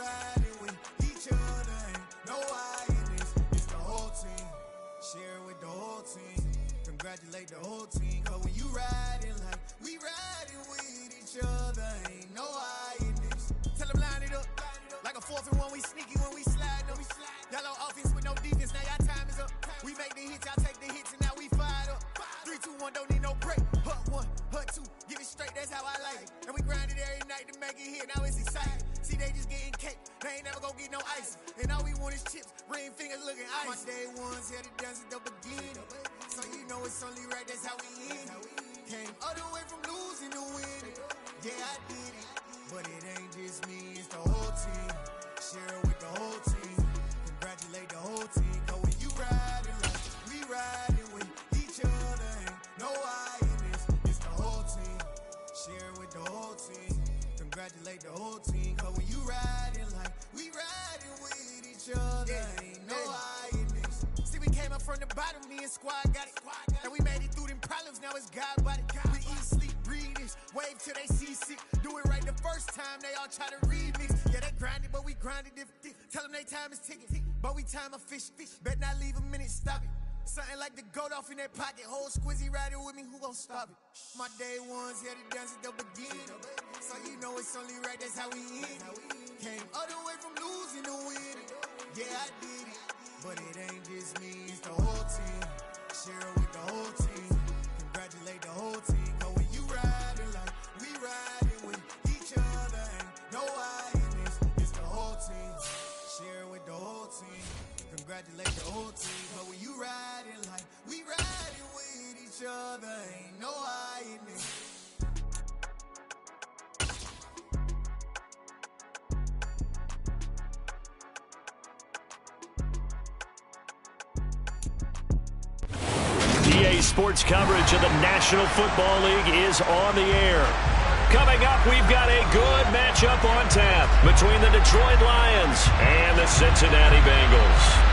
riding with each other, ain't no I in this. It's the whole team. Share it with the whole team. Congratulate the whole team. Cause when you riding like we riding with each other, ain't no I in this. Tell them line it up. Like a 4th and 1, we sneaky when we slide them. Yellow offense with no defense, now y'all time is up. We make the hits, y'all take the hits, and now we fired up. 3, 2, 1, don't need no break. Hut 1, hut 2, give it straight, that's how I like it. And we grind it every night to make it hit, now it's exciting. See, they just getting cake, they ain't never gonna get no ice. And all we want is chips, ring fingers looking ice. My day ones here to dance at the beginning. So you know it's only right, that's how we end it. Came all the way from losing to winning. Yeah, I did it. But it ain't just me, it's the whole team. Share it with the whole team. Congratulate the whole team. Cause when you riding like we riding with each other, ain't no I in this. It's the whole team. Share it with the whole team. Congratulate the whole team. Cause when you riding like we riding with each other, ain't no I in this. See, we came up from the bottom, me and squad got it. And we made it through them problems, now it's God body. We eat, sleep, breathe this. Wave till they see sick. Do it right the first time, they all try to remix. Yeah, they grinded, but we grinded different. Tell them they time is ticking, but we time a fish. Bet not leave a minute, stop it. Something like the goat off in their pocket. Whole squizzy riding with me, who gon' stop it? My day ones here to dance at the beginning. So you know it's only right, that's how we end it. Came all the way from losing to winning. Yeah, I did it. But it ain't just me, it's the whole team. Share it with the whole team. Congratulate the whole team. Cause when you riding like we riding with each other, ain't no I in this. It's the whole team. Share it with the whole team. Congratulate the whole team. But when you riding like we riding with each other, ain't no I in this. EA Sports coverage of the National Football League is on the air. Coming up, we've got a good matchup on tap between the Detroit Lions and the Cincinnati Bengals.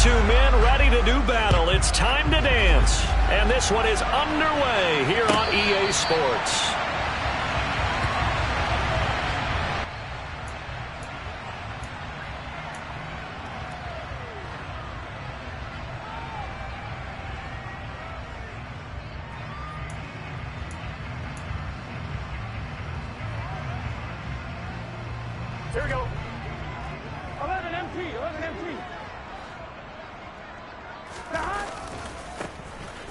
Two men ready to do battle. It's time to dance. And this one is underway here on EA Sports. Here we go. 11 MT, 11 MT.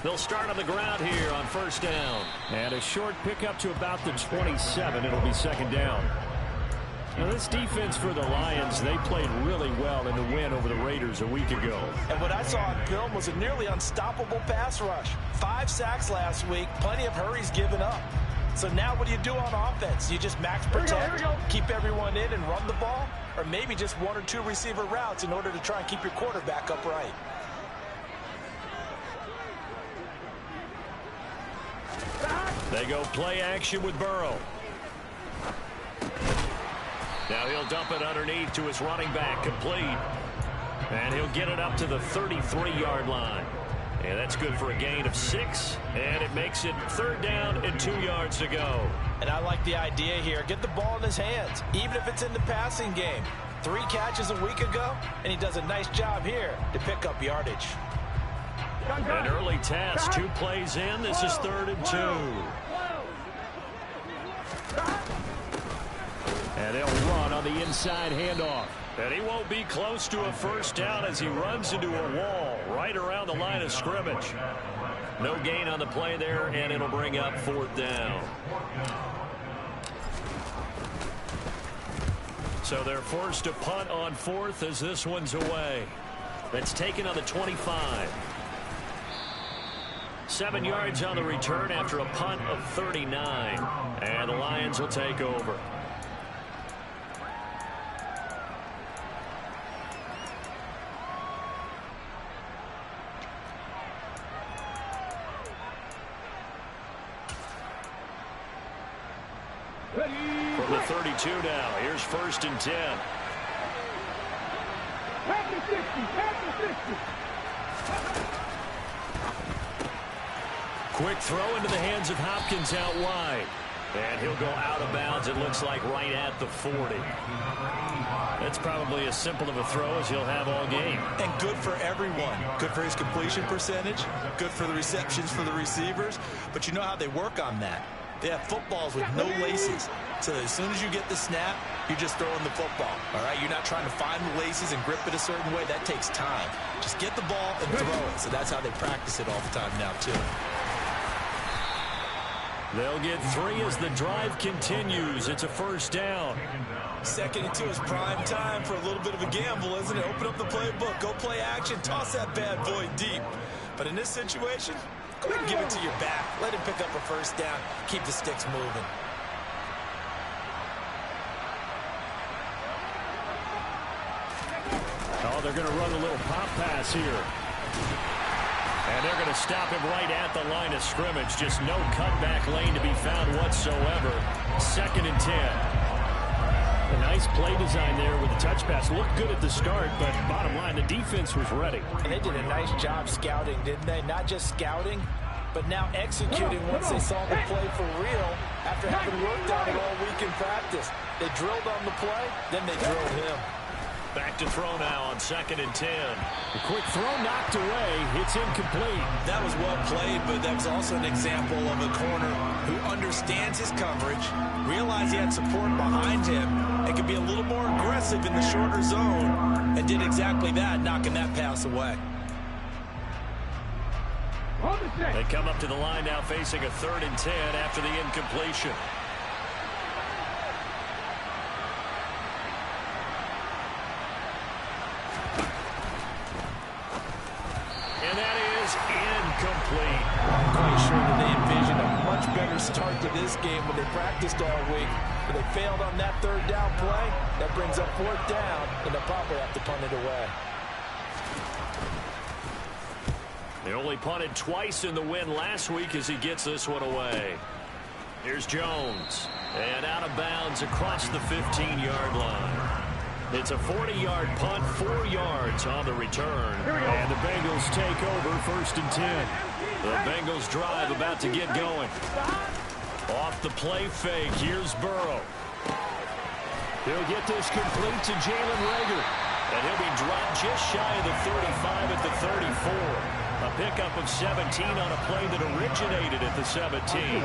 They'll start on the ground here on first down. And a short pickup to about the 27. It'll be second down. Now, this defense for the Lions, they played really well in the win over the Raiders a week ago. And what I saw on film was a nearly unstoppable pass rush. 5 sacks last week, plenty of hurries given up. So now what do you do on offense? You just max protect, keep everyone in and run the ball? Or maybe just 1 or 2 receiver routes in order to try and keep your quarterback upright? They go play action with Burrow. Now he'll dump it underneath to his running back, complete. And he'll get it up to the 33-yard line. And that's good for a gain of 6. And it makes it third down and 2 yards to go. And I like the idea here. Get the ball in his hands, even if it's in the passing game. 3 catches a week ago, and he does a nice job here to pick up yardage. An early test, 2 plays in. This is 3rd and 2. And they'll run on the inside handoff. And he won't be close to a first down as he runs into a wall right around the line of scrimmage. No gain on the play there, and it'll bring up 4th down. So they're forced to punt on 4th as this one's away. That's taken on the 25. 7 yards on the return after a punt of 39. And the Lions will take over. From the 32 now, here's 1st and 10. Pass the 60, pass the 60. Quick throw into the hands of Hopkins out wide. And he'll go out of bounds, it looks like, right at the 40. That's probably as simple of a throw as he'll have all game. And good for everyone. Good for his completion percentage. Good for the receptions for the receivers. But you know how they work on that. They have footballs with no laces. So as soon as you get the snap, you're just throwing the football. All right? You're not trying to find the laces and grip it a certain way. That takes time. Just get the ball and throw it. So that's how they practice it all the time now, too. They'll get 3 as the drive continues. It's a 1st down. 2nd and 2 is prime time for a little bit of a gamble, isn't it? Open up the playbook, go play action, toss that bad boy deep. But in this situation, go ahead and give it to your back. Let him pick up a 1st down. Keep the sticks moving. Oh, they're going to run a little pop pass here. And they're going to stop him right at the line of scrimmage. Just no cutback lane to be found whatsoever. 2nd and 10. A nice play design there with the touch pass. Looked good at the start, but bottom line, the defense was ready. And they did a nice job scouting, didn't they? Not just scouting, but now executing once they saw the play for real after having worked on it all week in practice. They drilled on the play, then they drilled him. Back to throw now on 2nd and 10. A quick throw knocked away. It's incomplete. That was well played, but that was also an example of a corner who understands his coverage, realized he had support behind him, and could be a little more aggressive in the shorter zone, and did exactly that, knocking that pass away. They come up to the line now facing a 3rd and 10 after the incompletion. Incomplete. I'm quite sure that they envisioned a much better start to this game when they practiced all week. But they failed on that 3rd down play. That brings up 4th down, and they'll probably have to punt it away. They only punted twice in the win last week as he gets this one away. Here's Jones. And out of bounds across the 15-yard line. It's a 40-yard punt, 4 yards on the return. And the Bengals take over 1st and 10. The Bengals drive about to get going. Off the play fake, here's Burrow. He'll get this complete to Jalen Reagor. And he'll be dropped just shy of the 35 at the 34. A pickup of 17 on a play that originated at the 17.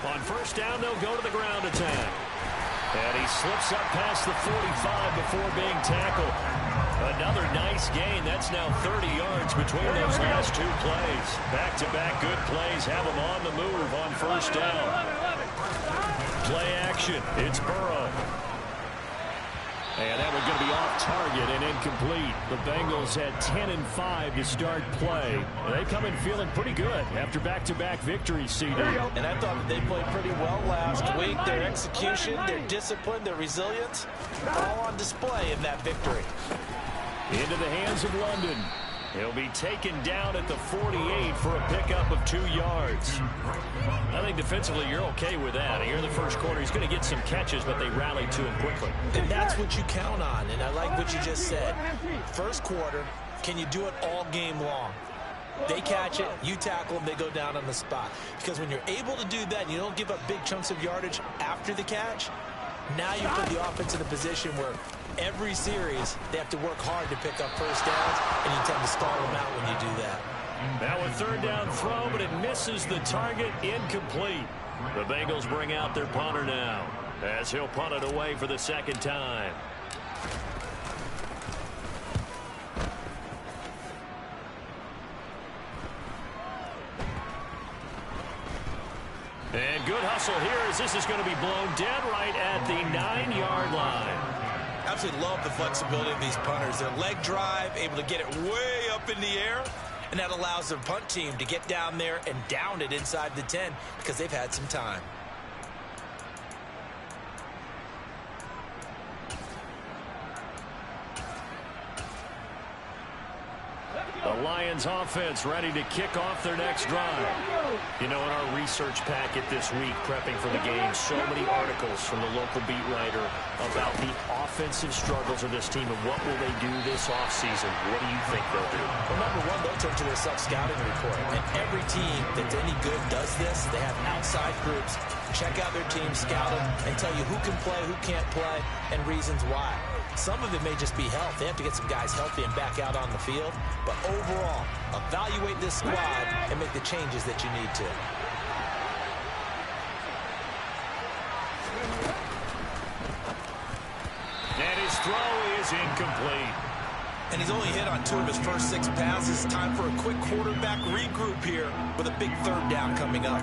On 1st down, they'll go to the ground attack. And he slips up past the 45 before being tackled. Another nice gain. That's now 30 yards between those last 2 plays. Back-to-back good plays have him on the move on 1st down. Play action. It's Burrow. And that was going to be off target and incomplete. The Bengals had 10-5 to start play. And they come in feeling pretty good after back-to-back victories, CD. And I thought that they played pretty well last week. Their execution, their discipline, their resilience, all on display in that victory. Into the hands of London. He'll be taken down at the 48 for a pickup of 2 yards. I think defensively you're okay with that. Here in the first quarter, he's going to get some catches, but they rallied to him quickly. And that's what you count on, and I like what you just said. First quarter, can you do it all game long? They catch it, you tackle them, they go down on the spot. Because when you're able to do that and you don't give up big chunks of yardage after the catch, now you put the offense in a position where every series they have to work hard to pick up 1st downs, and you tend to stall them out when you do that. Now a 3rd down throw, but it misses the target, incomplete. The Bengals bring out their punter now as he'll punt it away for the 2nd time. And good hustle here as this is going to be blown dead right at the 9-yard line. Absolutely love the flexibility of these punters. Their leg drive, able to get it way up in the air, and that allows the punt team to get down there and down it inside the 10 because they've had some time. The Lions offense ready to kick off their next drive. You know, in our research packet this week, prepping for the game, so many articles from the local beat writer about the offensive struggles of this team and what will they do this offseason. What do you think they'll do? Well, number one, they'll turn to their self-scouting report. And every team that's any good does this. They have outside groups. Check out their team, scout them, and tell you who can play, who can't play, and reasons why. Some of it may just be health. They have to get some guys healthy and back out on the field. But overall, evaluate this squad and make the changes that you need to. And his throw is incomplete. And he's only hit on 2 of his first 6 passes. Time for a quick quarterback regroup here with a big 3rd down coming up.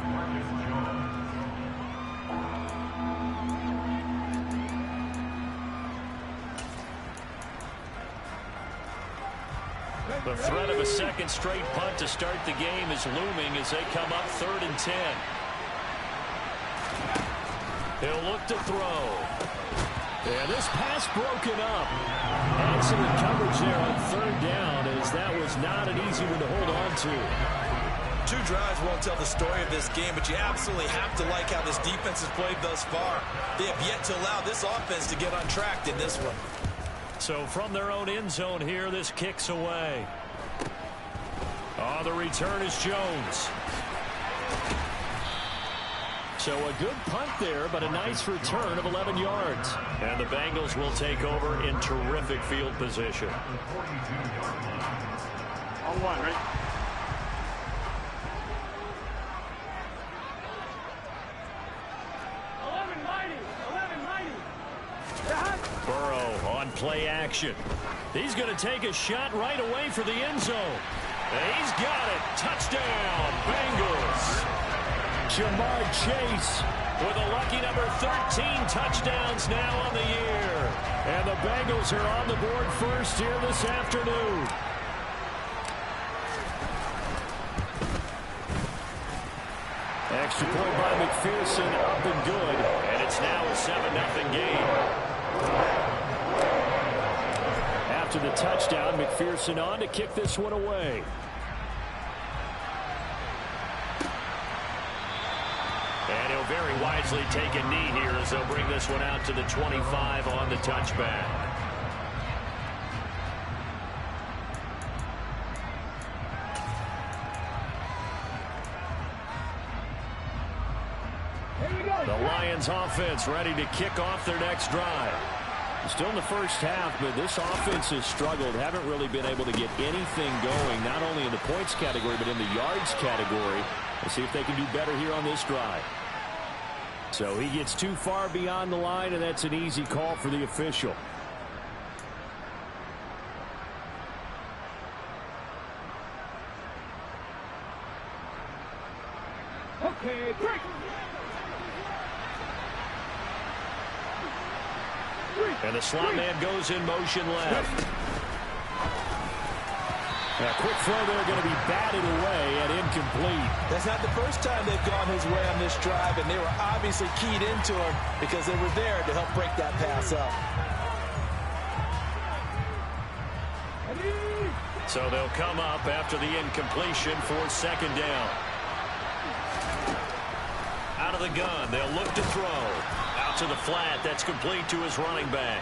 The threat of a second straight punt to start the game is looming as they come up 3rd and 10. He'll look to throw. And this pass broken up. Excellent coverage there on 3rd down, as that was not an easy one to hold on to. 2 drives won't tell the story of this game, but you absolutely have to like how this defense has played thus far. They have yet to allow this offense to get untracked in this one. So from their own end zone here, this kicks away. The return is Jones. So a good punt there, but a nice return of 11 yards. And the Bengals will take over in terrific field position. On 1, right? Burrow on play action. He's going to take a shot right away for the end zone. And he's got it. Touchdown, Bengals. Jamar Chase with a lucky number 13 touchdowns now on the year. And the Bengals are on the board first here this afternoon. Extra point by McPherson, up and good. And it's now a 7-0 game. After the touchdown, McPherson on to kick this one away. And he'll very wisely take a knee here as they'll bring this one out to the 25 on the touchback. The Lions offense ready to kick off their next drive. Still in the first half, but this offense has struggled. Haven't really been able to get anything going, not only in the points category, but in the yards category. Let's see if they can do better here on this drive. So he gets too far beyond the line, and that's an easy call for the official. Okay, break. And the slot man goes in motion left. A quick throw there, going to be batted away and incomplete. That's not the first time they've gone his way on this drive, and they were obviously keyed into him because they were there to help break that pass up. So they'll come up after the incompletion for 2nd down. Out of the gun, they'll look to throw. Out to the flat, that's complete to his running back.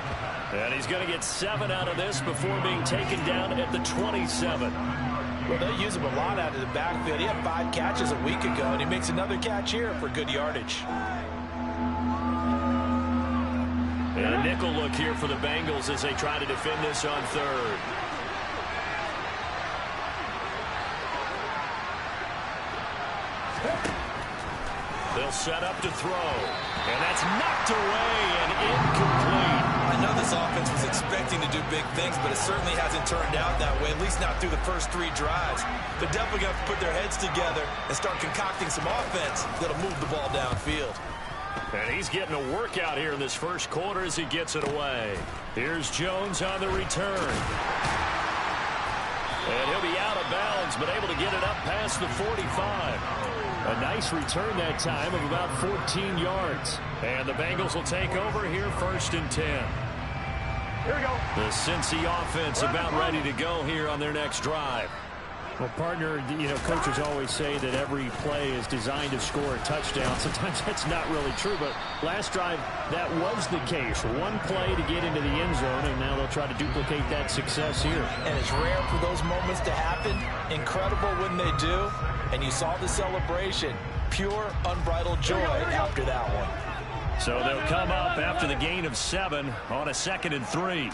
And he's going to get 7 out of this before being taken down at the 27. Well, they use him a lot out of the backfield. He had 5 catches a week ago, and he makes another catch here for good yardage. And a nickel look here for the Bengals as they try to defend this on 3rd. They'll set up to throw. And that's knocked away and incomplete. I know this offense was expecting to do big things, but it certainly hasn't turned out that way, at least not through the first 3 drives. They're definitely going to put their heads together and start concocting some offense that'll move the ball downfield. And he's getting a workout here in this first quarter as he gets it away. Here's Jones on the return. And he'll be out of bounds, but able to get it up past the 45. A nice return that time of about 14 yards. And the Bengals will take over here 1st and 10. Here we go. The Cincy offense about ready to go here on their next drive. Well, partner, coaches always say that every play is designed to score a touchdown. Sometimes that's not really true, but last drive, that was the case. One play to get into the end zone, and now they'll try to duplicate that success here. And it's rare for those moments to happen. Incredible when they do. And you saw the celebration. Pure, unbridled joy after that one. So they'll come up after the gain of 7 on a 2nd and 3.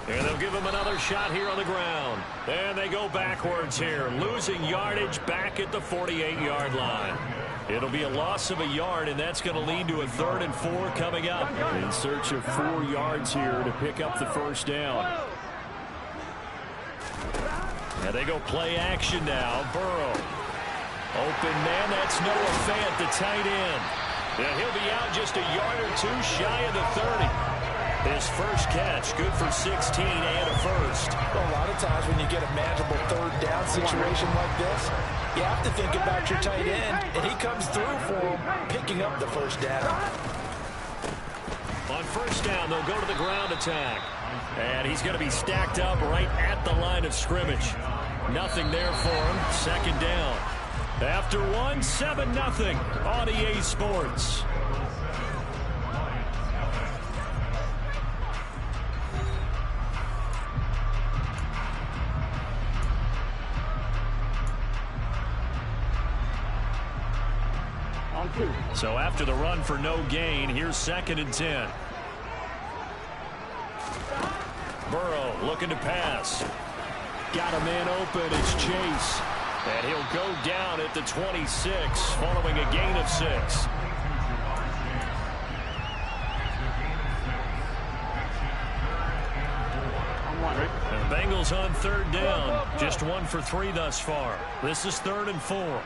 And they'll give him another shot here on the ground. And they go backwards here, losing yardage back at the 48-yard line. It'll be a loss of a yard, and that's going to lead to a 3rd and 4 coming up. In search of 4 yards here to pick up the first down. And they go play action now. Burrow. Open man, that's Noah Fant, the tight end. And he'll be out just a yard or 2 shy of the 30. His first catch, good for 16 and a first. Well, a lot of times when you get a manageable 3rd down situation like this, you have to think about your tight end, and he comes through for him, picking up the first down. On first down, they'll go to the ground attack. And he's going to be stacked up right at the line of scrimmage. Nothing there for him. 2nd down. After 1, 7-0 on EA Sports. So after the run for no gain, here's 2nd and 10. Burrow looking to pass. Got a man open. It's Chase. And he'll go down at the 26 following a gain of 6. And the Bengals on 3rd down. Just 1 for 3 thus far. This is 3rd and 4.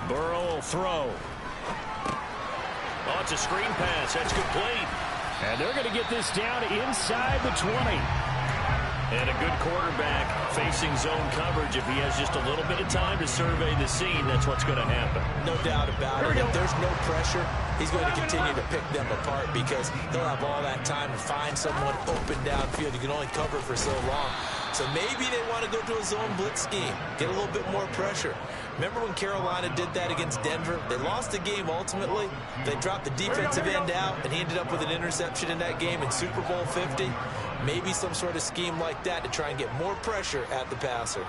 Burrow will throw. Oh, it's a screen pass. That's complete. And they're going to get this down inside the 20. And a good quarterback facing zone coverage. If he has just a little bit of time to survey the scene, that's what's going to happen. No doubt about it. If there's no pressure, he's going to continue to pick them apart because he'll have all that time to find someone open downfield. You can only cover for so long. So maybe they want to go to a zone blitz scheme, get a little bit more pressure. Remember when Carolina did that against Denver? They lost the game ultimately. They dropped the defensive end out, and he ended up with an interception in that game in Super Bowl 50. Maybe some sort of scheme like that to try and get more pressure at the passer.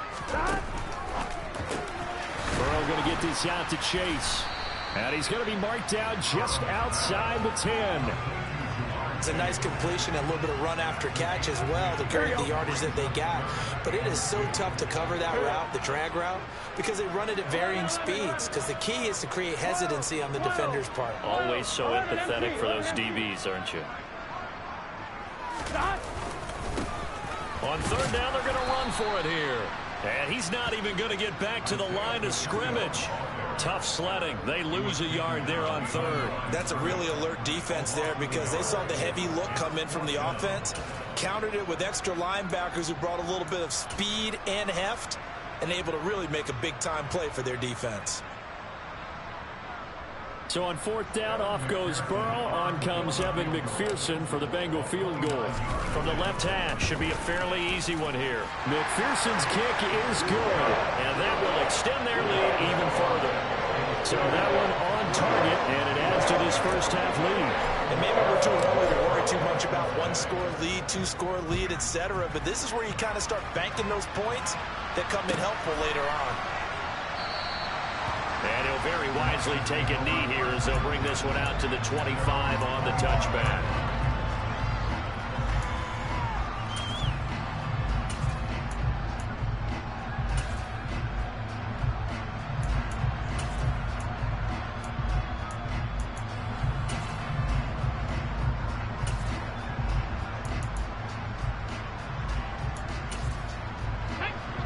Burrow going to get this out to Chase. And he's going to be marked down just outside the 10. It's a nice completion and a little bit of run after catch as well to create the yardage that they got. But it is so tough to cover that route, the drag route, because they run it at varying speeds. Because the key is to create hesitancy on the defender's part. Always so empathetic for those DBs, aren't you? On 3rd down, they're going to run for it here. And he's not even going to get back to the line of scrimmage. Tough sledding. They lose a yard there on 3rd. That's a really alert defense there because they saw the heavy look come in from the offense, countered it with extra linebackers who brought a little bit of speed and heft, and able to really make a big-time play for their defense. So on 4th down, off goes Burrow. On comes Evan McPherson for the Bengal field goal. From the left hash, should be a fairly easy one here. McPherson's kick is good, and that will extend their lead even further. So that one on target, and it adds to this first half lead. And maybe we're too early to worry too much about 1-score lead, 2-score lead, etc. But this is where you kind of start banking those points that come in helpful later on. And he'll very wisely take a knee here as they'll bring this one out to the 25 on the touchback.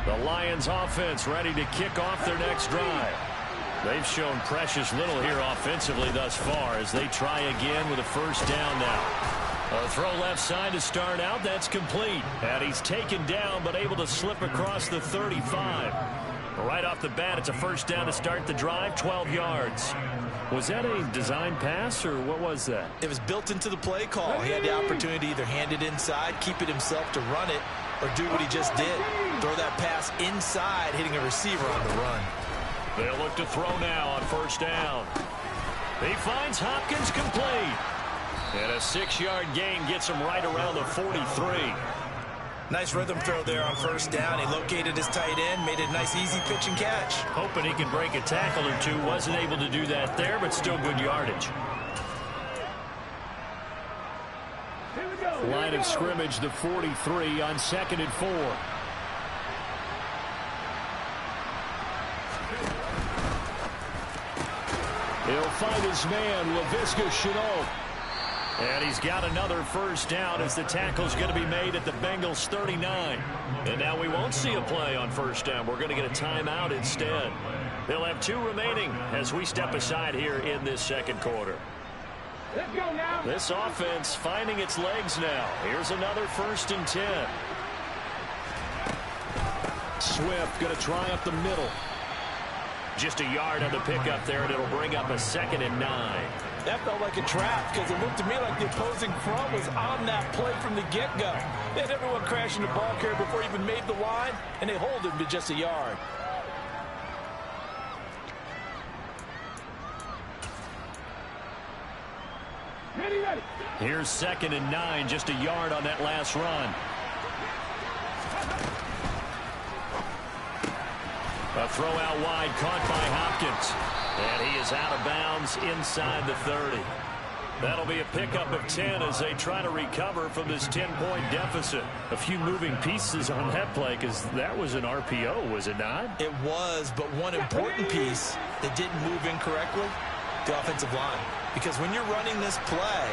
The Lions offense ready to kick off their next drive. They've shown precious little here offensively thus far as they try again with a first down now. A throw left side to start out. That's complete. And he's taken down but able to slip across the 35. Right off the bat, it's a first down to start the drive, 12 yards. Was that a design pass, or what was that? It was built into the play call. He had the opportunity to either hand it inside, keep it himself to run it, or do what he just did. Throw that pass inside, hitting a receiver on the run. They'll look to throw now on first down. He finds Hopkins complete. And a 6-yard gain gets him right around the 43. Nice rhythm throw there on first down. He located his tight end, made it a nice easy pitch and catch. Hoping he can break a tackle or two. Wasn't able to do that there, but still good yardage. Line of scrimmage, the 43 on 2nd and 4. He'll find his man, Laviska Shenault. And he's got another first down as the tackle's going to be made at the Bengals 39. And now we won't see a play on first down. We're going to get a timeout instead. They'll have 2 remaining as we step aside here in this second quarter. Let's go now. This offense finding its legs now. Here's another 1st and 10. Swift going to try up the middle. Just a yard on the pickup there, and it'll bring up a 2nd and 9. That felt like a trap because it looked to me like the opposing front was on that play from the get-go. They had everyone crashing the ball carrier before he even made the line, and they hold him to just a yard. Ready. Here's 2nd and 9, just a yard on that last run. A throw out wide, caught by Hopkins. And he is out of bounds inside the 30. That'll be a pickup of 10 as they try to recover from this 10-point deficit. A few moving pieces on that play because that was an RPO, was it not? It was, but one important piece that didn't move incorrectly, the offensive line. Because when you're running this play,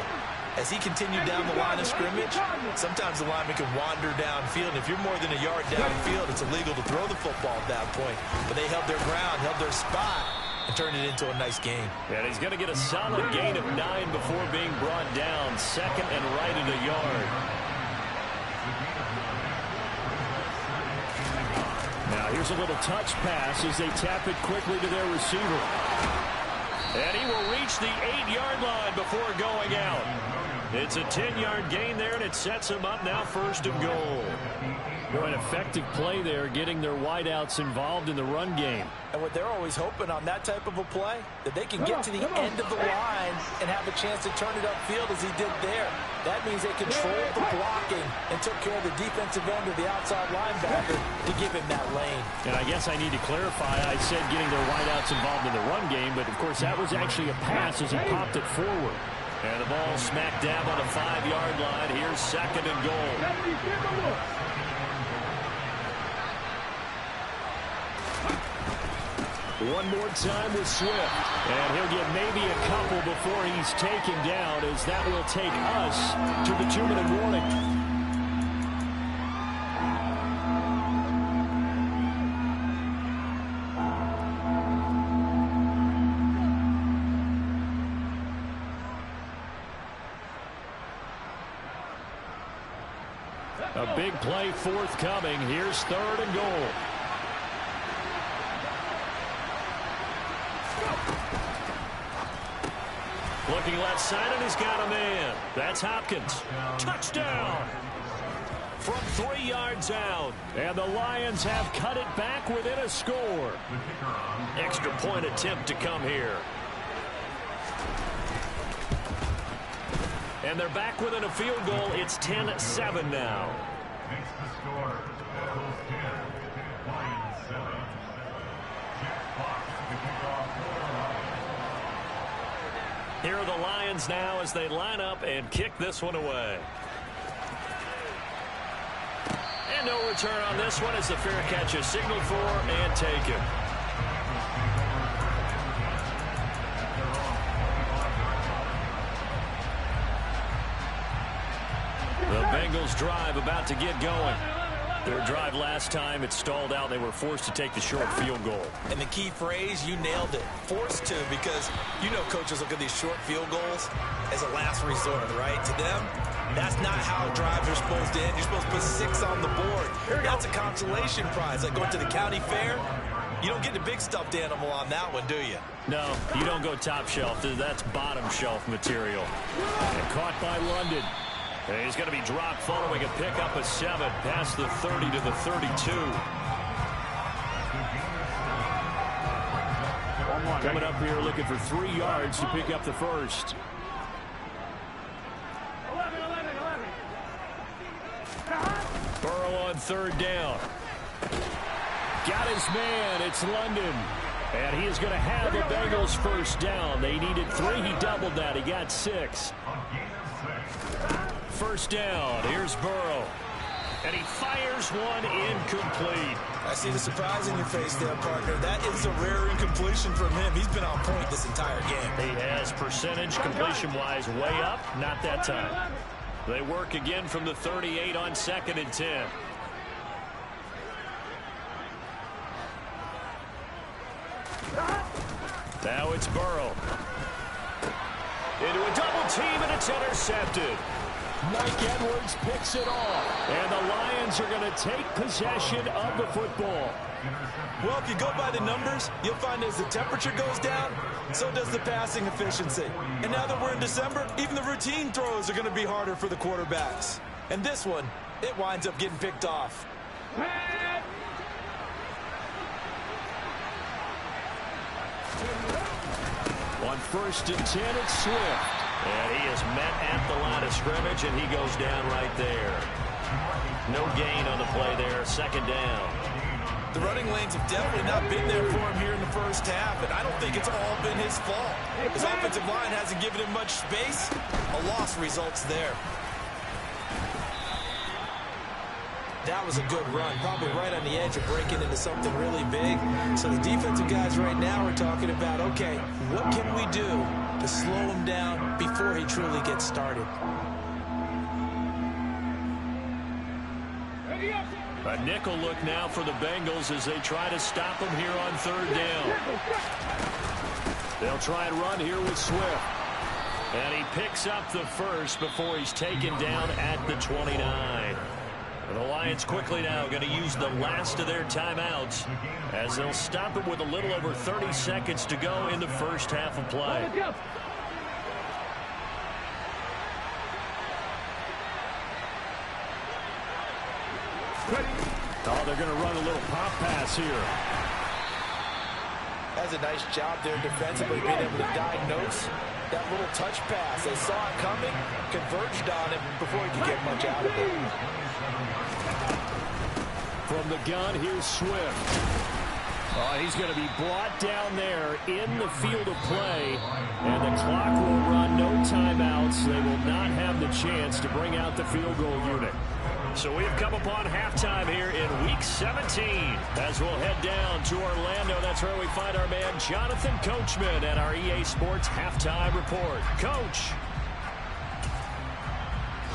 as he continued down the line of scrimmage, sometimes the lineman can wander downfield. And if you're more than a yard downfield, it's illegal to throw the football at that point. But they held their ground, held their spot, and turned it into a nice game. And he's going to get a solid gain of 9 before being brought down. 2nd and right at a yard. Now here's a little touch pass as they tap it quickly to their receiver. And he will reach the 8-yard line before going out. It's a 10-yard gain there, and it sets him up now 1st and goal. An effective play there, getting their wideouts involved in the run game. And what they're always hoping on that type of a play, that they can get to the end of the line and have a chance to turn it upfield as he did there. That means they controlled the blocking and took care of the defensive end of the outside linebacker to give him that lane. And I guess I need to clarify, I said getting their wideouts involved in the run game, but of course that was actually a pass as he popped it forward. And the ball smack dab on the 5-yard line. Here's 2nd and goal. One more time with Swift. And he'll get maybe a couple before he's taken down, as that will take us to the 2-minute warning. A big play forthcoming. Here's 3rd and goal. Looking left side, and he's got a man. That's Hopkins. Touchdown! From 3 yards out. And the Lions have cut it back within a score. Extra point attempt to come here. And they're back within a field goal. It's 10-7 now. Makes the score. Eagles 10, Lions 7. Jeff Fox to the kickoff for the Lions. Here are the Lions now as they line up and kick this one away. And no return on this one as the fair catch is signaled for and taken. The Bengals drive about to get going. Their drive last time, it stalled out. They were forced to take the short field goal. And the key phrase, you nailed it. Forced to, because you know coaches look at these short field goals as a last resort, right? To them, that's not how drives are supposed to end. You're supposed to put 6 on the board. That's a consolation prize. Like going to the county fair, You don't get the big stuffed animal on that one, do you? No, you don't go top shelf. That's bottom shelf material. And caught by London. And he's going to be dropped following a pickup of 7 past the 30 to the 32. Coming up here looking for 3 yards to pick up the first. 11. Burrow on 3rd down. Got his man. It's London. And he is going to have the Bengals first down. They needed 3. He doubled that. He got 6. First down. Here's Burrow. And he fires one incomplete. I see the surprise in your face there, partner. That is a rare incompletion from him. He's been on point this entire game. He has percentage completion-wise way up. Not that time. They work again from the 38 on 2nd and 10. Now it's Burrow. Into a double team, and it's intercepted. Mike Edwards picks it off. And the Lions are going to take possession of the football. Well, if you go by the numbers, you'll find as the temperature goes down, so does the passing efficiency. And now that we're in December, even the routine throws are going to be harder for the quarterbacks. And this one, it winds up getting picked off. On 1st and 10, it's Swift. And he is met at the line of scrimmage, and he goes down right there. No gain on the play there. 2nd down. The running lanes have definitely not been there for him here in the first half, and I don't think it's all been his fault. His offensive line hasn't given him much space. A loss results there. That was a good run, probably right on the edge of breaking into something really big. So the defensive guys right now are talking about, okay, what can we do to slow him down before he truly gets started? A nickel look now for the Bengals as they try to stop him here on 3rd down. They'll try and run here with Swift. And he picks up the first before he's taken down at the 29. And the Lions quickly now going to use the last of their timeouts as they'll stop him with a little over 30 seconds to go in the first half of play. Oh, they're going to run a little pop pass here. That's a nice job there defensively, being able to diagnose that little touch pass. They saw it coming, converged on it before he could get much out of it. From the gun, here's Swift. Oh, he's going to be brought down there in the field of play. And the clock will run, no timeouts. They will not have the chance to bring out the field goal unit. So we've come upon halftime here in Week 17. As we'll head down to Orlando, that's where we find our man Jonathan Coachman at our EA Sports Halftime Report. Coach.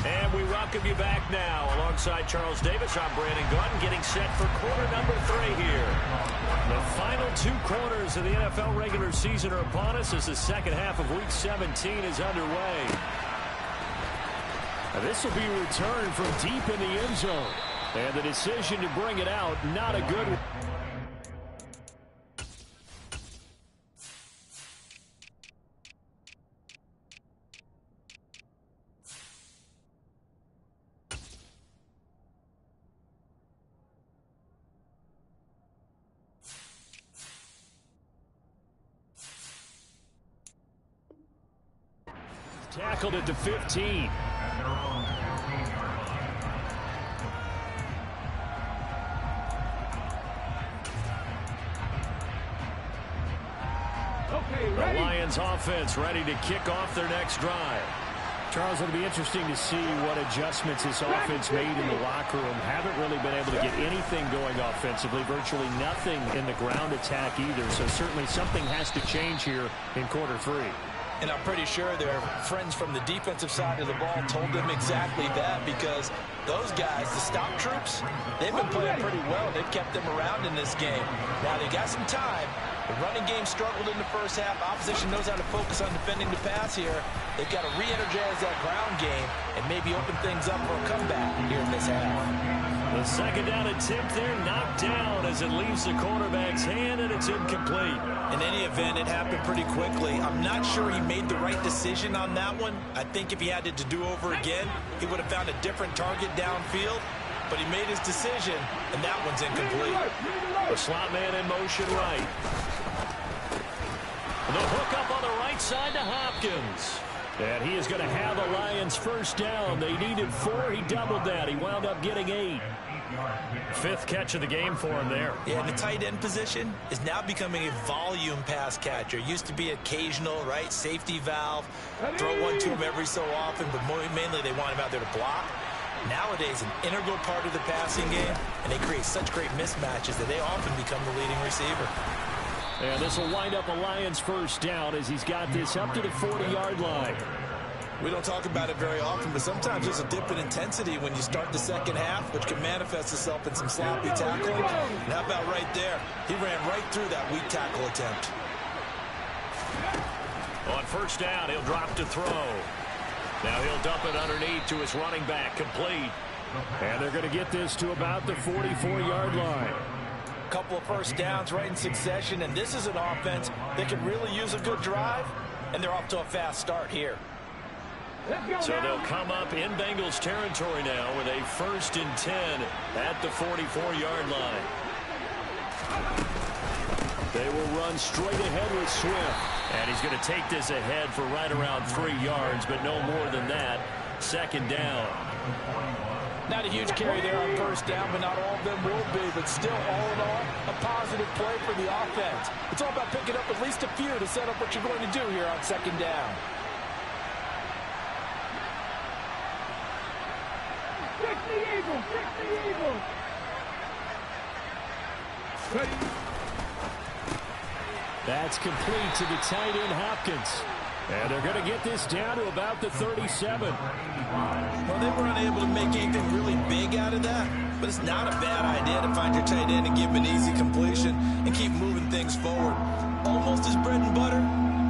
And we welcome you back now. Alongside Charles Davis, I'm Brandon Gunn, getting set for quarter number 3 here. The final 2 quarters of the NFL regular season are upon us as the second half of Week 17 is underway. Now this will be returned from deep in the end zone. And the decision to bring it out, not a good one. Tackled at the 15. The Lions offense ready to kick off their next drive. Charles, it'll be interesting to see what adjustments this offense made in the locker room. Haven't really been able to get anything going offensively, virtually nothing in the ground attack either. So certainly something has to change here in quarter 3. And I'm pretty sure their friends from the defensive side of the ball told them exactly that, because those guys, the stop troops, they've been playing pretty well. They've kept them around in this game. Now, they got some time, The running game struggled in the first half. Opposition knows how to focus on defending the pass here. They've got to re-energize that ground game and maybe open things up for a comeback here in this half. The second down attempt there knocked down as it leaves the quarterback's hand, and it's incomplete. In any event, it happened pretty quickly. I'm not sure he made the right decision on that one. I think if he had to do over again, he would have found a different target downfield. But he made his decision, and that one's incomplete. The slot man in motion right. The hook up on the right side to Hopkins. And he is going to have the Lions first down. They needed 4. He doubled that. He wound up getting 8. 5th catch of the game for him there. Yeah, the tight end position is now becoming a volume pass catcher. Used to be occasional, right? Safety valve. Throw one to him every so often, but mainly they want him out there to block. Nowadays, an integral part of the passing game, and they create such great mismatches that they often become the leading receiver. And this will wind up a Lions first down as he's got this up to the 40-yard line. We don't talk about it very often, but sometimes there's a dip in intensity when you start the second half, which can manifest itself in some sloppy tackling. And how about right there? He ran right through that weak tackle attempt. On first down, he'll drop to throw. Now he'll dump it underneath to his running back, complete. And they're going to get this to about the 44-yard line. Couple of first downs right in succession, and this is an offense that can really use a good drive, and they're off to a fast start here. So they'll come up in Bengals territory now with a 1st and 10 at the 44-yard line. They will run straight ahead with Swift. And he's going to take this ahead for right around 3 yards, but no more than that. Second down. Not a huge carry there on first down, but not all of them will be. But still, all in all, a positive play for the offense. It's all about picking up at least a few to set up what you're going to do here on second down. Fix the Eagles! Fix the Eagles! Ready? That's complete to the tight end, Hopkins. And they're going to get this down to about the 37. Well, they were unable to make anything really big out of that, but it's not a bad idea to find your tight end and give him an easy completion and keep moving things forward. Almost as bread and butter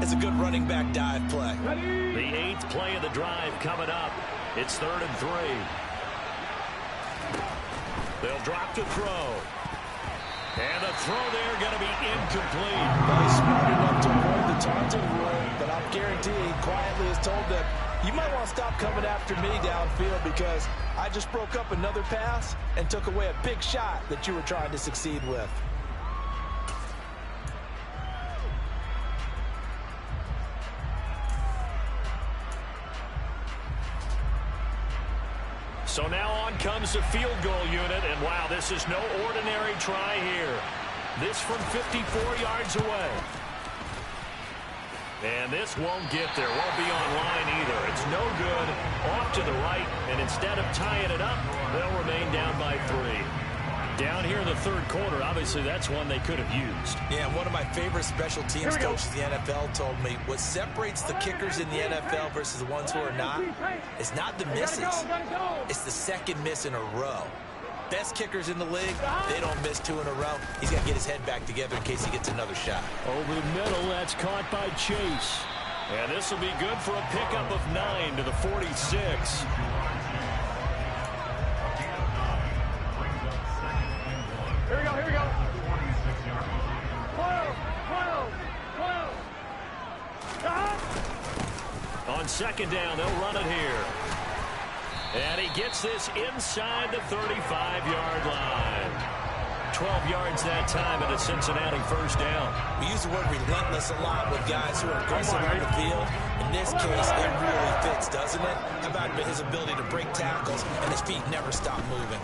as a good running back dive play. The 8th play of the drive coming up. It's 3rd and 3. They'll drop to throw. And the throw there going to be incomplete. Well, he's smart enough to avoid the taunting rule, but I'm guaranteed quietly has told them, you might want to stop coming after me downfield because I just broke up another pass and took away a big shot that you were trying to succeed with. So now on comes the field goal unit, and wow, this is no ordinary try here. This from 54 yards away. And this won't get there, won't be on line either. It's no good, off to the right, and instead of tying it up, they'll remain down by 3. Down here in the 3rd quarter, obviously that's one they could have used. Yeah, one of my favorite special teams coaches in the NFL told me what separates the kickers in the NFL versus the ones who are not is not the misses. It's the second miss in a row. Best kickers in the league, they don't miss 2 in a row. He's got to get his head back together in case he gets another shot. Over the middle, that's caught by Chase. And this will be good for a pickup of 9 to the 46. Here we go, here we go. 12, 12, 12. On second down, they'll run it here. And he gets this inside the 35-yard line. 12 yards that time and a Cincinnati first down. We use the word relentless a lot with guys who are aggressive on the field. In this case, it really fits, doesn't it? How about his ability to break tackles and his feet never stop moving?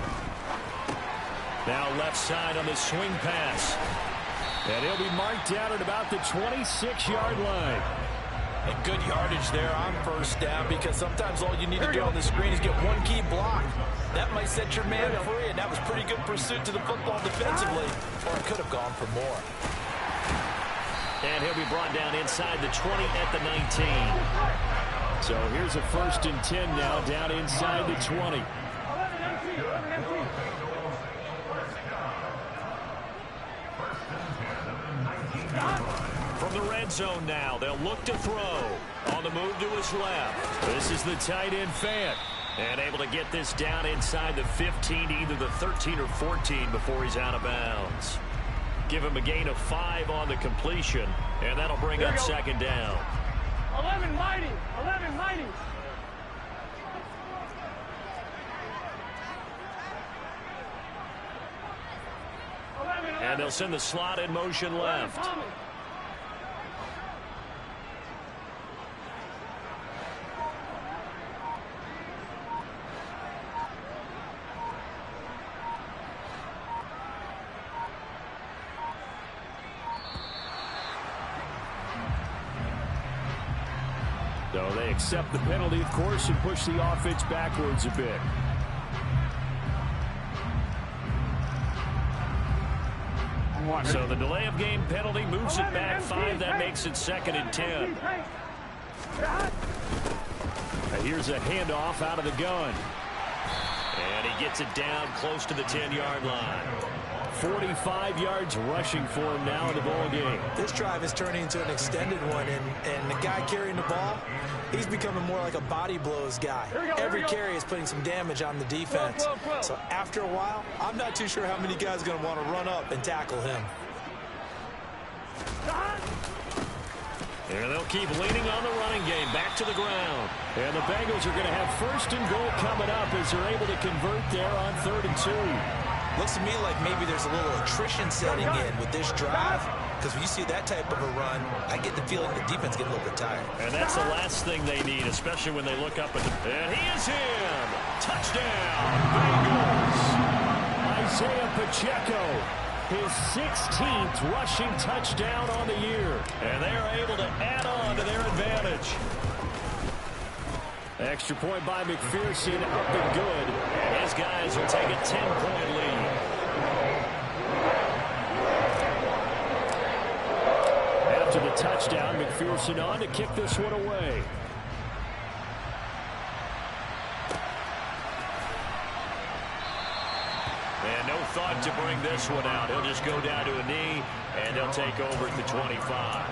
Now left side on the swing pass. And he'll be marked down at about the 26-yard line. And good yardage there on first down because sometimes all you need to do on the screen is get one key block. That might set your man free, and that was pretty good pursuit to the football defensively, or it could have gone for more. And he'll be brought down inside the 20 at the 19. So here's a 1st and 10 now down inside the 20. red zone now. They'll look to throw. On the move to his left. This is the tight end Fant. And able to get this down inside the 15, either the 13 or 14 before he's out of bounds. Give him a gain of 5 on the completion, and that'll bring up second down. 11 mighty. 11 mighty. And they'll send the slot in motion left. So they accept the penalty, of course, and push the offense backwards a bit. So the delay of game penalty moves it back 5. That makes it 2nd and 10. And here's a handoff out of the gun. And he gets it down close to the 10-yard line. 45 yards rushing for him now in the ball game. This drive is turning into an extended one, and the guy carrying the ball, he's becoming more like a body blows guy. Every carry is putting some damage on the defense. So after a while, I'm not too sure how many guys are going to want to run up and tackle him. And they'll keep leaning on the running game back to the ground. And the Bengals are going to have 1st and goal coming up as they're able to convert there on 3rd and 2. Looks to me like maybe there's a little attrition setting in with this drive, because when you see that type of a run, I get the feeling the defense getting a little bit tired. And that's the last thing they need, especially when they look up at the... And he is in! Touchdown, Bengals! Isaiah Pacheco, his 16th rushing touchdown on the year. And they are able to add on to their advantage. Extra point by McPherson, up and good. And his guys will take a 10-point lead. After the touchdown, McPherson on to kick this one away. And no thought to bring this one out. He'll just go down to a knee, and they'll take over at the 25.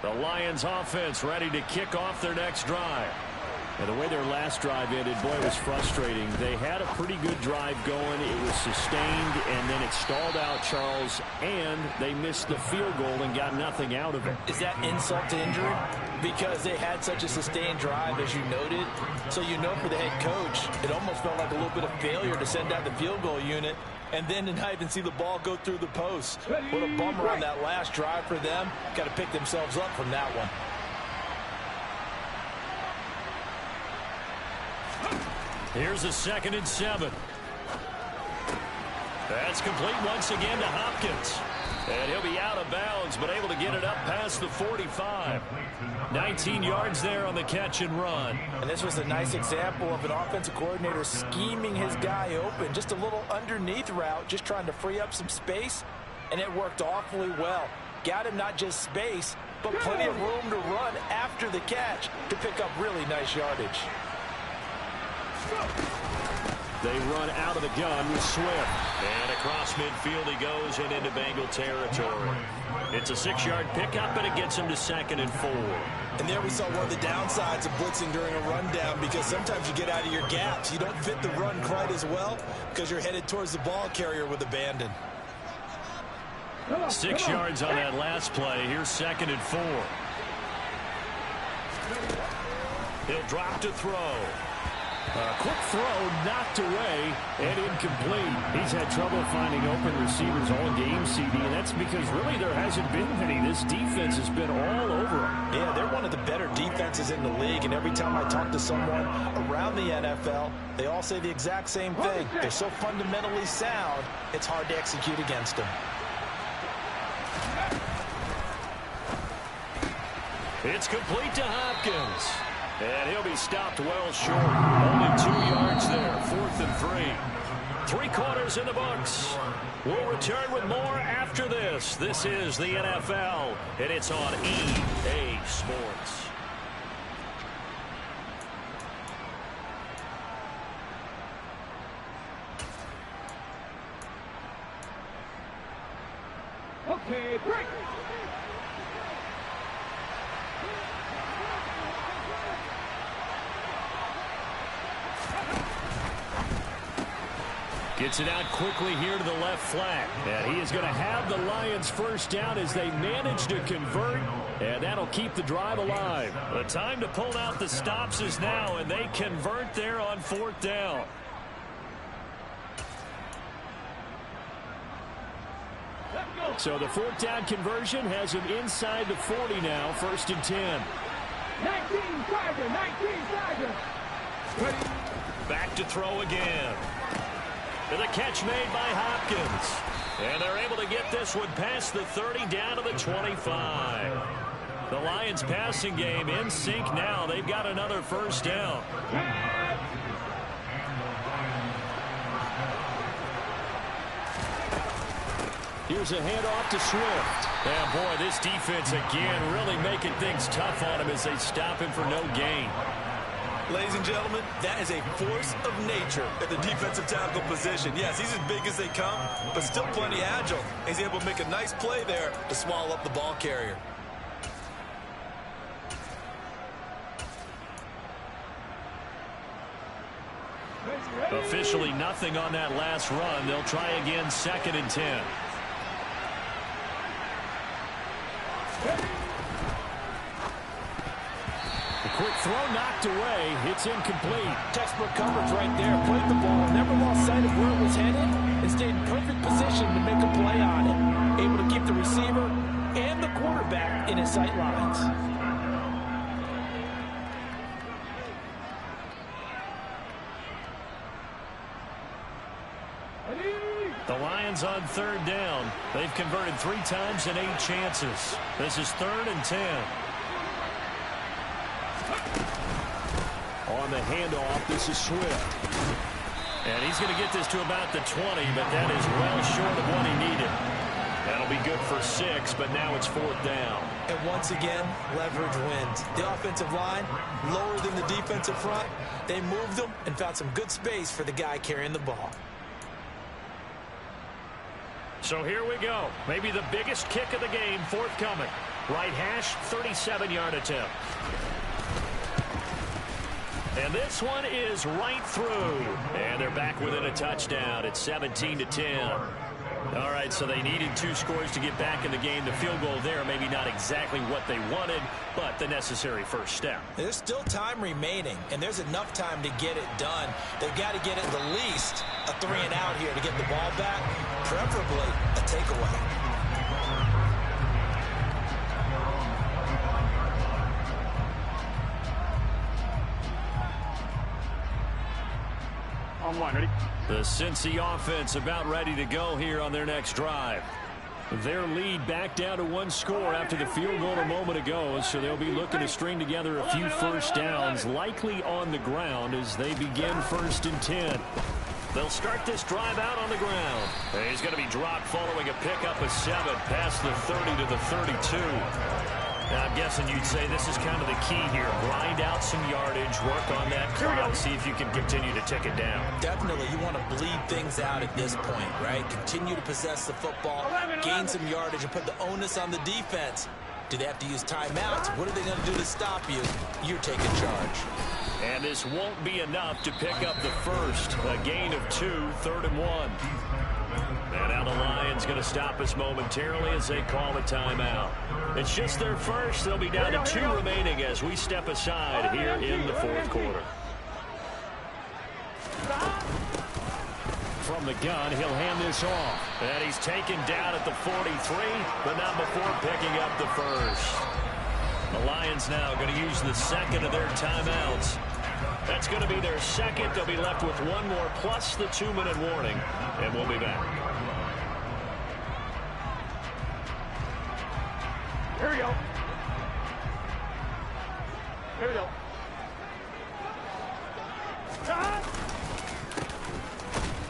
The Lions offense ready to kick off their next drive. And the way their last drive ended, boy, it was frustrating. They had a pretty good drive going. It was sustained, and then it stalled out, Charles, and they missed the field goal and got nothing out of it. Is that insult to injury? Because they had such a sustained drive, as you noted. So you know for the head coach, it almost felt like a little bit of failure to send out the field goal unit and then to not even see the ball go through the post. What a bummer on that last drive for them. Got to pick themselves up from that one. Here's a 2nd and 7. That's complete once again to Hopkins. And he'll be out of bounds, but able to get it up past the 45. 19 yards there on the catch and run. And this was a nice example of an offensive coordinator scheming his guy open. Just a little underneath route, just trying to free up some space, and it worked awfully well. Got him not just space, but plenty of room to run after the catch to pick up really nice yardage. They run out of the gun with Swift. And across midfield he goes and into Bengal territory. It's a 6-yard pickup, and it gets him to 2nd and 4. And there we saw one of the downsides of blitzing during a rundown, because sometimes you get out of your gaps. You don't fit the run quite as well because you're headed towards the ball carrier with abandon. 6 yards on that last play. Here's 2nd and 4. He'll drop to throw. Quick throw knocked away and incomplete. He's had trouble finding open receivers all game, CD, and that's because really there hasn't been many. This defense has been all over them. Yeah, they're one of the better defenses in the league, and every time I talk to someone around the NFL, they all say the exact same thing. They're so fundamentally sound, it's hard to execute against them. It's complete to Hopkins. And he'll be stopped well short. Only 2 yards there. 4th and 3. 3 quarters in the books. We'll return with more after this. This is the NFL, and it's on EA Sports. Okay, break. Gets it out quickly here to the left flat. And he is going to have the Lions first down as they manage to convert. And that'll keep the drive alive. The time to pull out the stops is now, and they convert there on 4th down. So the 4th down conversion has him inside the 40 now, 1st and 10. 19 Tiger, 19 Tiger. Ready. Back to throw again. And the catch made by Hopkins. And they're able to get this one past the 30 down to the 25. The Lions passing game in sync now. They've got another first down. Here's a handoff to Swift. And boy, this defense again really making things tough on him as they stop him for no gain. Ladies and gentlemen, that is a force of nature at the defensive tackle position. Yes, he's as big as they come, but still plenty agile. He's able to make a nice play there to swallow up the ball carrier. Officially nothing on that last run. They'll try again, 2nd and 10. Quick throw knocked away. It's incomplete. Textbook coverage right there. Played the ball, never lost sight of where it was headed, and stayed in perfect position to make a play on it. Able to keep the receiver and the quarterback in his sight lines. The Lions on 3rd down. They've converted 3 times in 8 chances. This is 3rd and 10. On the handoff, this is Swift. And he's going to get this to about the 20, but that is well short of what he needed. That'll be good for 6, but now it's 4th down. And once again, leverage wins. The offensive line, lower than the defensive front. They moved them and found some good space for the guy carrying the ball. So here we go. Maybe the biggest kick of the game forthcoming. Right hash, 37-yard attempt. And this one is right through. And they're back within a touchdown. It's 17-10. All right, so they needed 2 scores to get back in the game. The field goal there, maybe not exactly what they wanted, but the necessary first step. There's still time remaining, and there's enough time to get it done. They've got to get at the least a 3-and-out here to get the ball back, preferably a takeaway. Ready? The Cincy offense about ready to go here on their next drive. Their lead back down to 1 score after the field goal a moment ago, so they'll be looking to string together a few first downs, likely on the ground as they begin 1st and 10. They'll start this drive out on the ground. He's going to be dropped following a pickup of 7 past the 30 to the 32. Now, I'm guessing you'd say this is kind of the key here. Grind out some yardage, work on that clock, see if you can continue to tick it down. Definitely, you want to bleed things out at this point, right? Continue to possess the football, gain some yardage, and put the onus on the defense. Do they have to use timeouts? What are they going to do to stop you? You're taking charge. And this won't be enough to pick up the first. A gain of 2, 3rd and 1. And now the Lions going to stop us momentarily as they call a timeout. It's just their first. They'll be down to 2 remaining as we step aside here in the 4th quarter. From the gun, he'll hand this off. And he's taken down at the 43, but not before picking up the first. The Lions now going to use the 2nd of their timeouts. That's going to be their 2nd. They'll be left with 1 more plus the 2-minute warning, and we'll be back. Here we go. Here we go.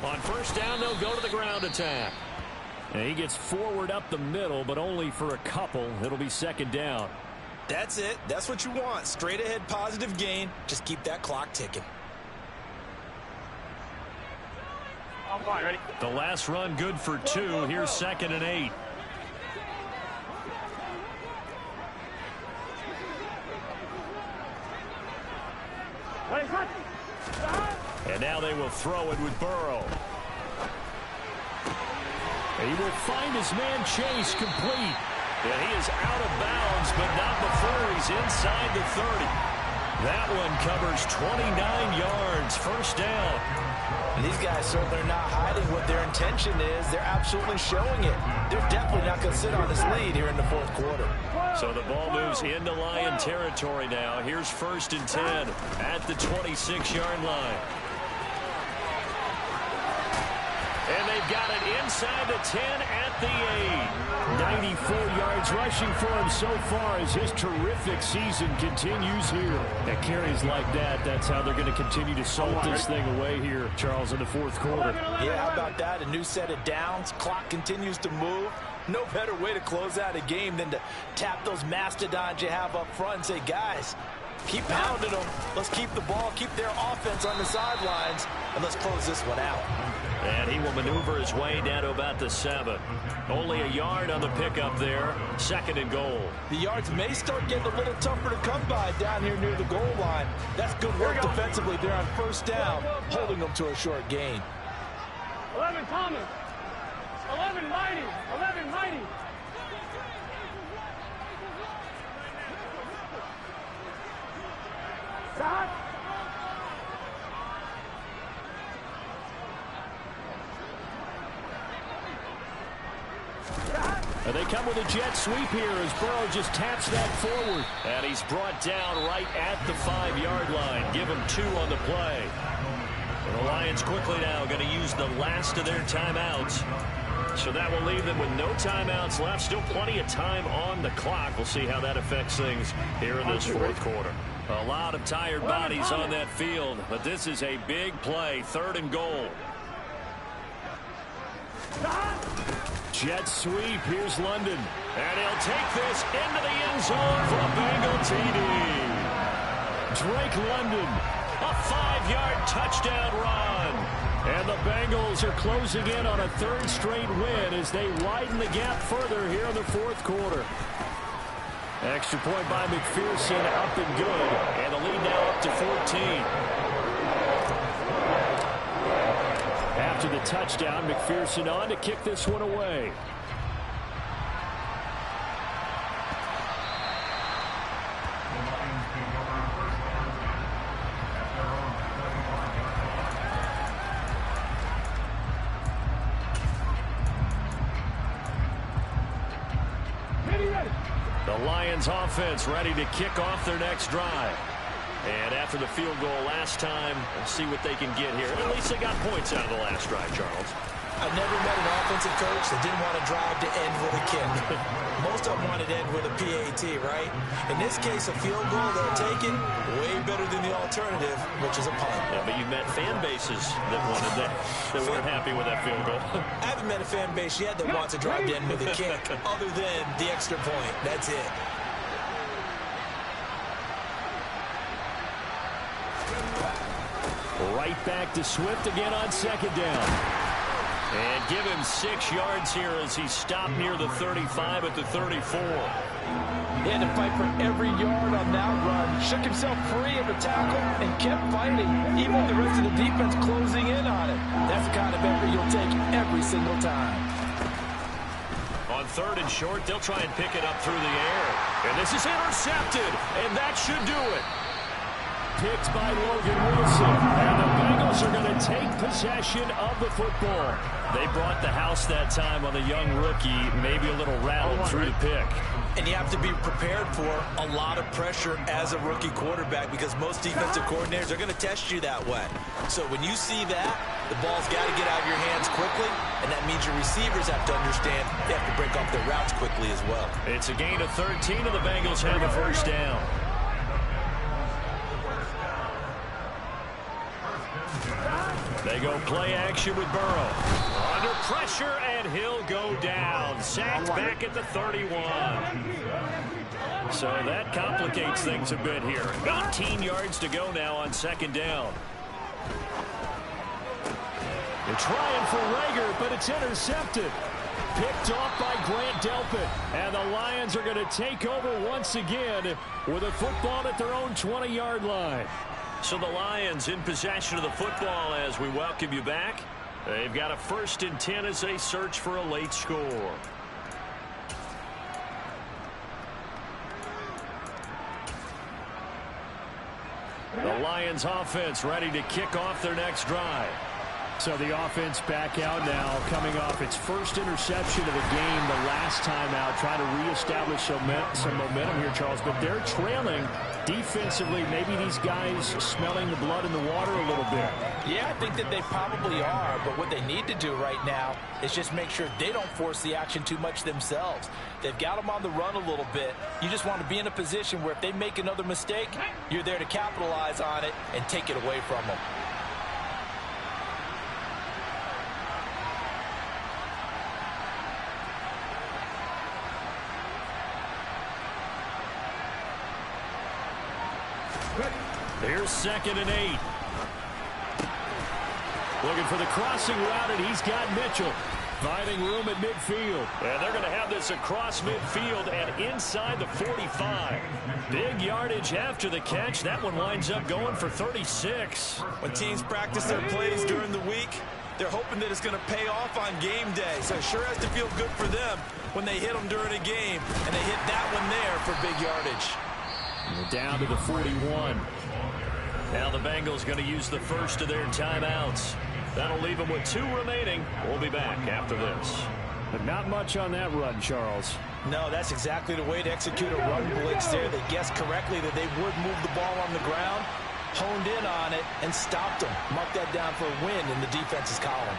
On first down, they'll go to the ground attack. And he gets forward up the middle, but only for a couple. It'll be 2nd down. That's it. That's what you want. Straight ahead positive gain. Just keep that clock ticking. I'm fine, ready? The last run good for 2. Here's 2nd and 8. He'll throw it with Burrow. He will find his man Chase complete. And he is out of bounds, but not before he's inside the 30. That one covers 29 yards, first down. And these guys certainly are not hiding what their intention is. They're absolutely showing it. They're definitely not going to sit on this lead here in the fourth quarter. So the ball moves into Lion territory now. Here's 1st and 10 at the 26-yard line. And they've got it inside the 10 at the 8. 94 yards rushing for him so far as his terrific season continues here. At carries like that, that's how they're going to continue to salt this thing away here, Charles, in the fourth quarter. Yeah, how about that? A new set of downs. Clock continues to move. No better way to close out a game than to tap those mastodons you have up front and say, guys, keep pounding them. Let's keep the ball, keep their offense on the sidelines, and let's close this one out. And he will maneuver his way down to about the 7. Only a yard on the pickup there. 2nd and goal. The yards may start getting a little tougher to come by down here near the goal line. That's good work defensively there on 1st down, holding them to a short gain. 11 Thomas. 11 Mighty. 11 Mighty. Stop. And they come with a jet sweep here as Burrow just taps that forward. And he's brought down right at the 5-yard line. Give him 2 on the play. And the Lions quickly now going to use the last of their timeouts. So that will leave them with no timeouts left. Still plenty of time on the clock. We'll see how that affects things here in this fourth quarter. A lot of tired bodies on that field, but this is a big play. 3rd and goal. Jet sweep. Here's London. And he'll take this into the end zone for a Bengal TD. Drake London, a 5-yard touchdown run. And the Bengals are closing in on a 3rd straight win as they widen the gap further here in the fourth quarter. Extra point by McPherson, up and good. And the lead now up to 14. After the touchdown, McPherson on to kick this one away. The Lions offense ready to kick off their next drive. And after the field goal last time, we'll see what they can get here. At least they got points out of the last drive, Charles. I've never met an offensive coach that didn't want to drive to end with a kick. Most of them wanted to end with a PAT, right? In this case, a field goal, they'll take it way better than the alternative, which is a punt. Yeah, but you've met fan bases that wanted that weren't happy with that field goal. I haven't met a fan base yet that wants to drive to end with a kick, other than the extra point. That's it. Right back to Swift again on 2nd down. And give him 6 yards here as he stopped near the 35 at the 34. He had to fight for every yard on that run. Shook himself free of a tackle and kept fighting, even with the rest of the defense closing in on it. That's the kind of effort you'll take every single time. On 3rd and short, they'll try and pick it up through the air. And this is intercepted, and that should do it. Picked by Logan Wilson, and the Bengals are going to take possession of the football. They brought the house that time on the young rookie, maybe a little rattled through the pick. And you have to be prepared for a lot of pressure as a rookie quarterback because most defensive coordinators are going to test you that way. So when you see that, the ball's got to get out of your hands quickly, and that means your receivers have to understand they have to break off their routes quickly as well. It's a gain of 13, and the Bengals have the first down. They go play action with Burrow. Under pressure, and he'll go down. Sacked back at the 31. So that complicates things a bit here. 18 yards to go now on 2nd down. They're trying for Rager, but it's intercepted. Picked off by Grant Delpit. And the Lions are going to take over once again with a football at their own 20-yard line. So the Lions in possession of the football as we welcome you back. They've got a 1st and 10 as they search for a late score. The Lions offense ready to kick off their next drive. So the offense back out now, coming off its first interception of the game the last time out, trying to reestablish some momentum here, Charles. But they're trailing defensively. Maybe these guys smelling the blood in the water a little bit. Yeah, I think that they probably are. But what they need to do right now is just make sure they don't force the action too much themselves. They've got them on the run a little bit. You just want to be in a position where if they make another mistake, you're there to capitalize on it and take it away from them. Here's 2nd and 8. Looking for the crossing route, and he's got Mitchell. Finding room at midfield. And they're going to have this across midfield and inside the 45. Big yardage after the catch. That one winds up going for 36. When teams practice their plays during the week, they're hoping that it's going to pay off on game day. So it sure has to feel good for them when they hit them during a game. And they hit that one there for big yardage. We're down to the 41. Now the Bengals going to use the first of their timeouts. That'll leave them with 2 remaining. We'll be back after this. But not much on that run, Charles. No, that's exactly the way to execute a run blitz there. They guessed correctly that they would move the ball on the ground, honed in on it, and stopped them. Mark that down for a win in the defense's column.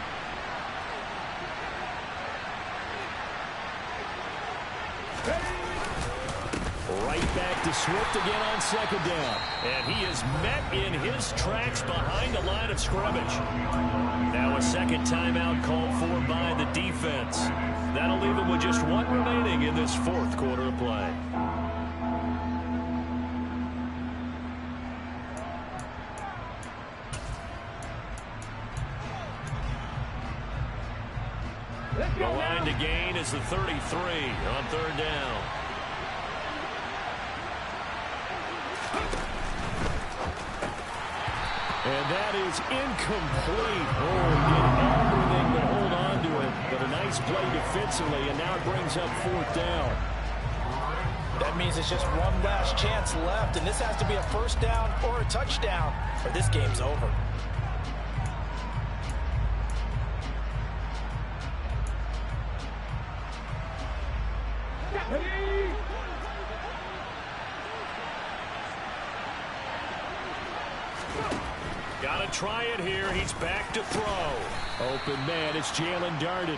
Right back to Swift again on 2nd down. And he is met in his tracks behind the line of scrimmage. Now a 2nd timeout called for by the defense. That'll leave him with just 1 remaining in this 4th quarter of play. The line to gain is the 33 on 3rd down. And that is incomplete. Oh, he did everything but hold on to it. But a nice play defensively, and now it brings up 4th down. That means it's just one last chance left, and this has to be a 1st down or a touchdown, or this game's over. Got to try it here. He's back to throw. Open man, it's Jalen Darden.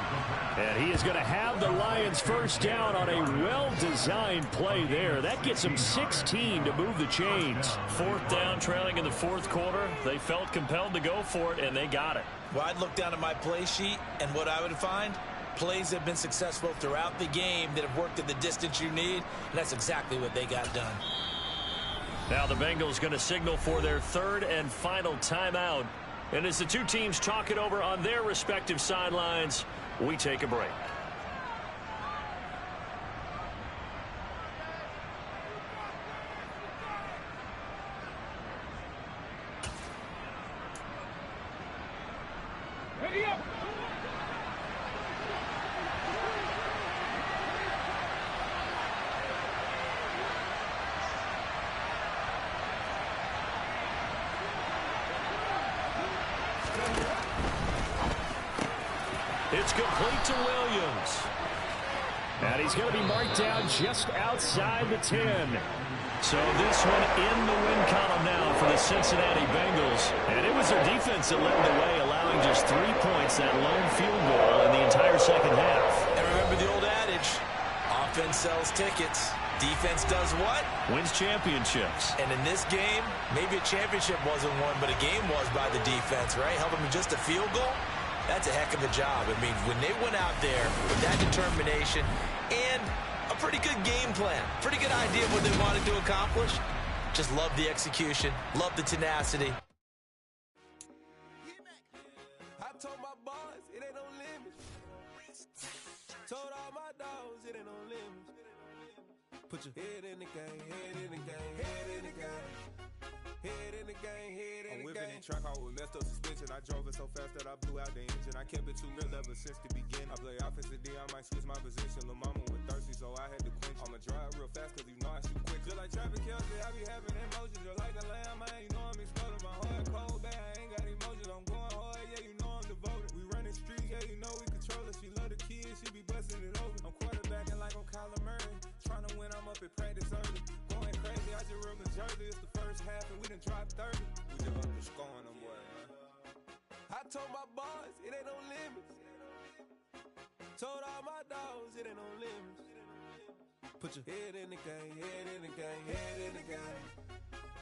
And he is going to have the Lions 1st down on a well-designed play there. That gets them 16 to move the chains. 4th down, trailing in the 4th quarter. They felt compelled to go for it, and they got it. Well, I'd look down at my play sheet, and what I would find, plays have been successful throughout the game that have worked at the distance you need, and that's exactly what they got done. Now the Bengals going to signal for their 3rd and final timeout. And as the 2 teams talk it over on their respective sidelines, we take a break. Ready up. It's complete to Williams. And he's going to be marked down just outside the 10. So this one in the win column now for the Cincinnati Bengals. And it was their defense that led the way, allowing just 3 points, that lone field goal in the entire 2nd half. And remember the old adage, offense sells tickets. Defense does what? Wins championships. And in this game, maybe a championship wasn't won, but a game was by the defense, right? Helping them just a field goal. That's a heck of a job. I mean, when they went out there with that determination and a pretty good game plan, pretty good idea of what they wanted to accomplish, just love the execution, love the tenacity. I told my boys it ain't no limits. Told all my dogs it ain't no limits. Put your head in the game, head in the game, head in the game, head in the game, head in the game. I'm whipping in track out with messed up suspension. I drove it so fast that I blew out the engine. I kept it too real ever since the beginning. I play offensive D, I might switch my position. Lil' mama was thirsty, so I had to quench. I'ma drive real fast, cause you know I shoot quick. Just like Travis Kelce, I be having emotions. Just like a lamb, man, you know I'm exploding. My heart cold, bad, I ain't got emotions. I'm going hard, yeah, you know I'm devoted. We running streets, yeah, you know we control it. She love the kids, she be busting it over. I'm quarterbacking like I'm Kyler Murray. Trying to win, I'm up at practice early. Going crazy, I just run the jersey. It's the first half and we done dropped 30. We just up to scoring them, boy, man. I told my boys, it ain't no limits. Told all my dogs, it ain't no limits. Put your head in the game, head in the game, head in the game.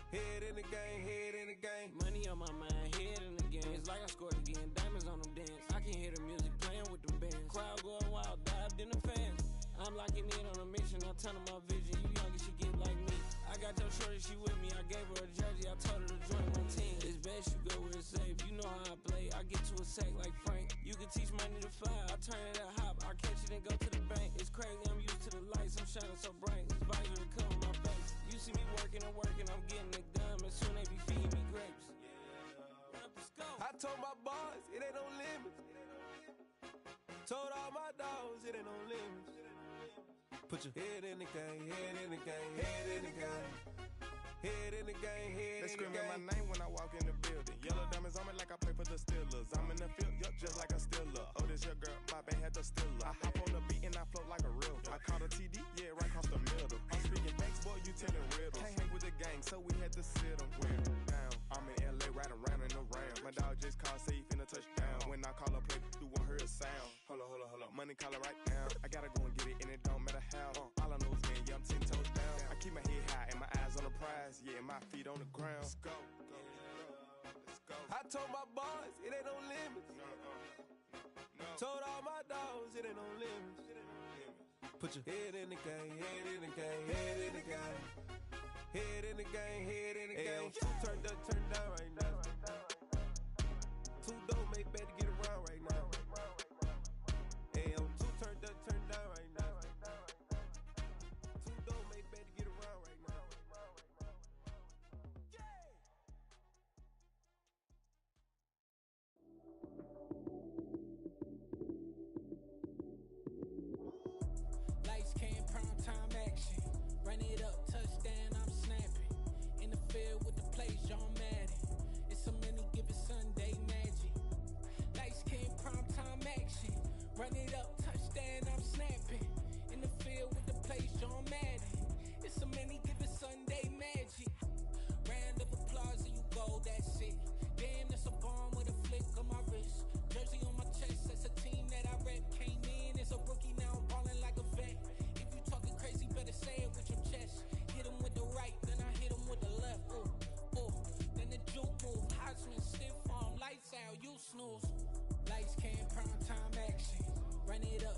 Head in the game, head in the game. Money on my mind, head in the game. It's like I scored again, diamonds on them dance. I can hear the music playing with them bands. Crowd going wild, dived in the fans. I'm locking in on a mission, I tell her my vision. You young and she get like me. I got your shorty, she with me. I gave her a jersey, I told her to join my team. It's best you go where it's safe. You know how I play. I get to a sack like Frank. You can teach money to fly. I turn it to hop. I catch it and go to the bank. It's crazy, I'm used to the lights. I'm shining so bright. This visor will cover my face. You see me working and working. I'm getting it done. And soon they be feeding me grapes. Run up the scope. I told my boys, it ain't no limits. Told all my dogs, it ain't no limits. Put your head in the game, head in the game, head in the game. Head in the game, head They in the game. screaming my name when I walk in the building. Yellow diamonds on me like I play for the Steelers. I'm in the field, yup, just like a Steeler. Oh, this your girl, my band had the Steeler. I hop on the beat and I float like a river. I caught a TD, yeah, right across the middle. I'm speaking thanks, boy, you telling riddles. Can't hang with the gang, so we had to sit them down. I'm in LA, riding around in the round. My dog just called, say he finna touchdown. When I call a play, you won't hear a sound. Hold up, money calling right now. I gotta go and get it, and it don't matter how. All I know is win, yeah, I'm 10 toes down. I keep my head high and my eyes on the prize. Yeah, my feet on the ground. Let's go. Let's go. I told my boys, it ain't no limits. No. Told all my dogs, it ain't no limits. Put your head in the game, head in the game, head in the game. Head in the game, head in the game. Two turned up, turned down right now. Two don't make better get around right now. Hey, I'm two turned up, turned down right now. Two don't make better get around right now. Lights came, prime time action. Run it up, touchdown, I'm snapping. In the field with the plays, John Madden. It's so many, give it Sunday magic. Lights came, prime time action. Run it up, touchdown, I'm snapping. In the field with the plays, John Madden. It's so many, give it Sunday magic. Round of applause and you go, that's it. Damn, that's a bomb with a flick on my wrist. Jersey on my chest, that's a team that I rep. Came in as a rookie, now I'm ballin' like a vet. If you talking crazy, better say it with your chest. Hit him with the right, then I hit him with the left. Ooh, then the juke move. Heisman, stiff arm, lights out, you snooze. Lights came, prime time action. Run it up,